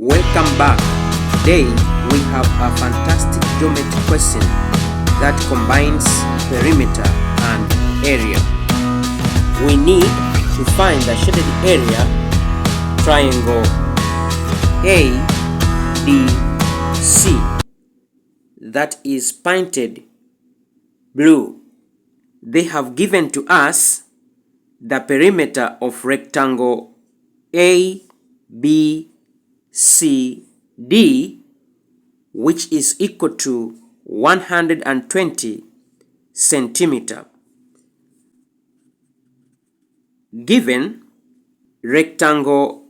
Welcome back. Today we have a fantastic geometry question that combines perimeter and area. We need to find the shaded area triangle ABC that is painted blue. They have given to us the perimeter of rectangle ABCD, which is equal to 120 centimeter. Given rectangle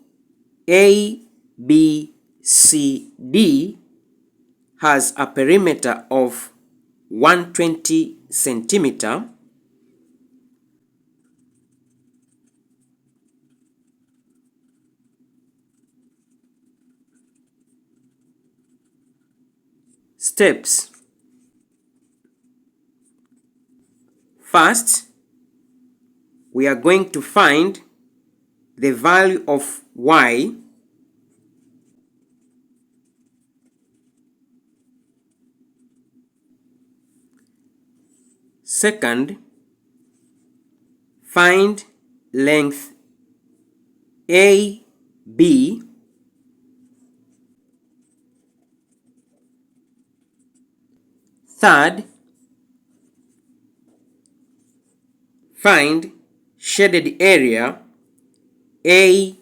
ABCD has a perimeter of 120 centimeter, steps. First, we are going to find the value of y. Second, find length AB. Third, find shaded area ADC.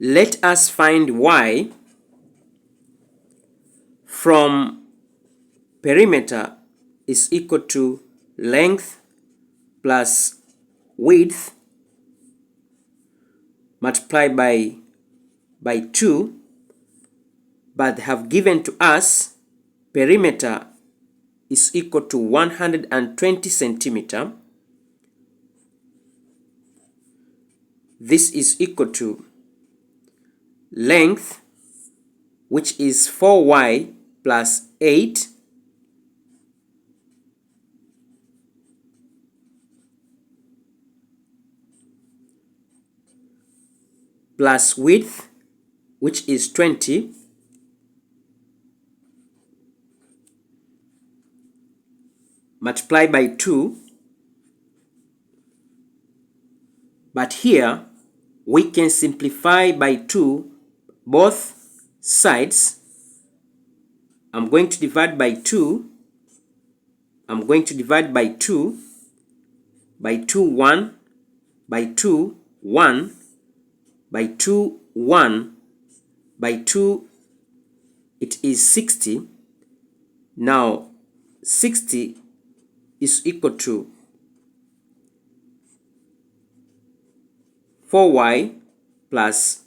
Let us find y from perimeter is equal to length plus width multiplied by 2, but have given to us perimeter is equal to 120 centimeter. This is equal to length, which is 4y plus 8, plus width, which is 20, multiplied by 2. But here we can simplify by 2 both sides. I'm going to divide by 2. I'm going to divide by 2, by 2, 1, by 2, 1, by 2, 1, by 2, it is 60. Now 60 is equal to 4y plus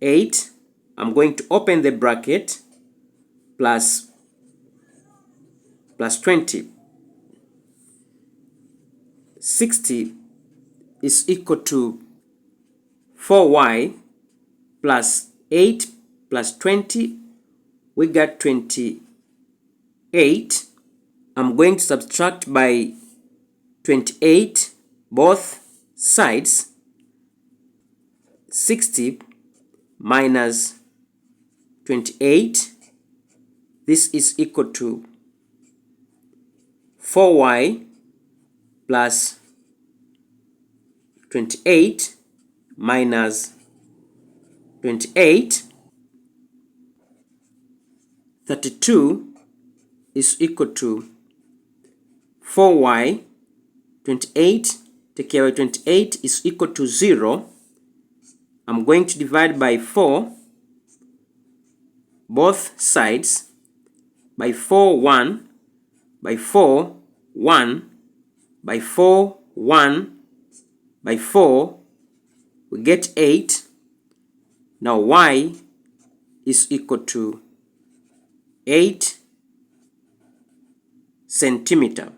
8. I'm going to open the bracket plus 20. 60 is equal to 4y plus 8 plus 20. We got 28. I'm going to subtract by 28 both sides. 60 minus 28, this is equal to 4y plus 28 minus 28. 32 is equal to 4y. 28, take away 28 is equal to 0. I'm going to divide by 4 both sides, by 4, 1, by 4, 1, by 4, 1, by 4, we get 8. Now y is equal to 8 centimeter.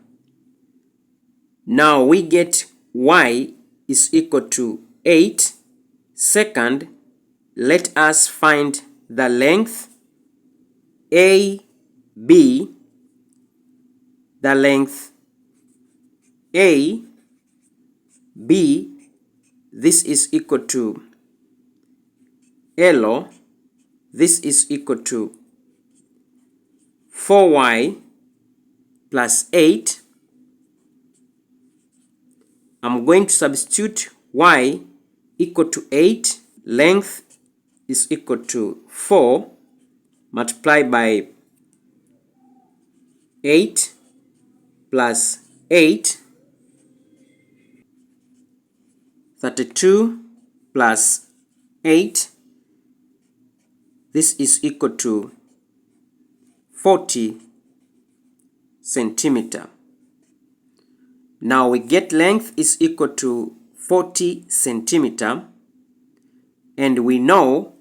Now we get y is equal to 8. Second, let us find the length AB the length A, B, this is equal to L, this is equal to 4y plus 8. I'm going to substitute y equal to 8. Length is equal to 4 multiplied by 8 plus 8, 32 plus 8, this is equal to 40 centimeter. Now we get length is equal to 40 centimeter, and we know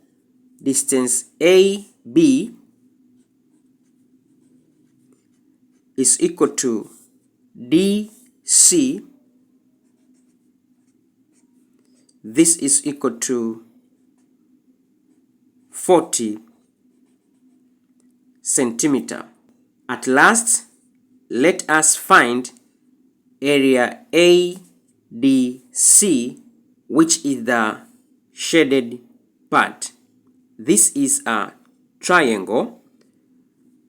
distance AB is equal to DC. This is equal to 40 centimeter. At last, let us find area ADC, which is the shaded part. This is a triangle,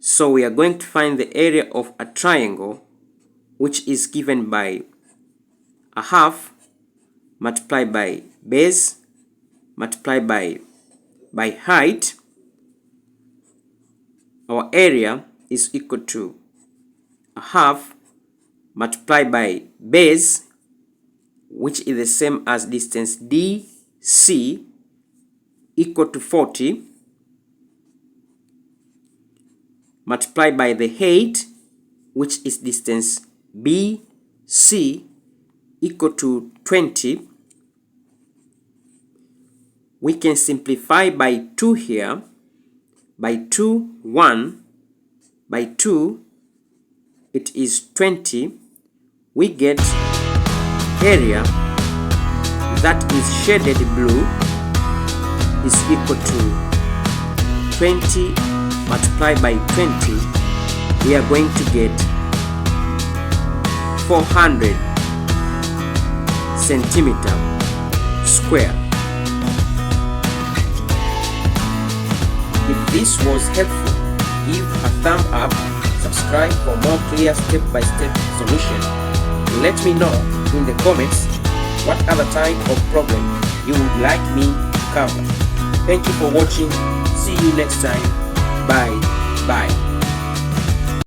so we are going to find the area of a triangle, which is given by a half multiplied by base multiplied by height. Our area is equal to a half multiplied by base, which is the same as distance DC, equal to 40, multiplied by the height, which is distance BC, equal to 20. We can simplify by 2 here. By 2, 1. By 2, it is 20. We get area that is shaded blue is equal to 20 multiplied by 20. We are going to get 400 centimeter square. If this was helpful, give a thumb up, subscribe for more clear step-by-step solutions. Let me know in the comments what other type of problem you would like me to cover. Thank you for watching. See you next time. Bye.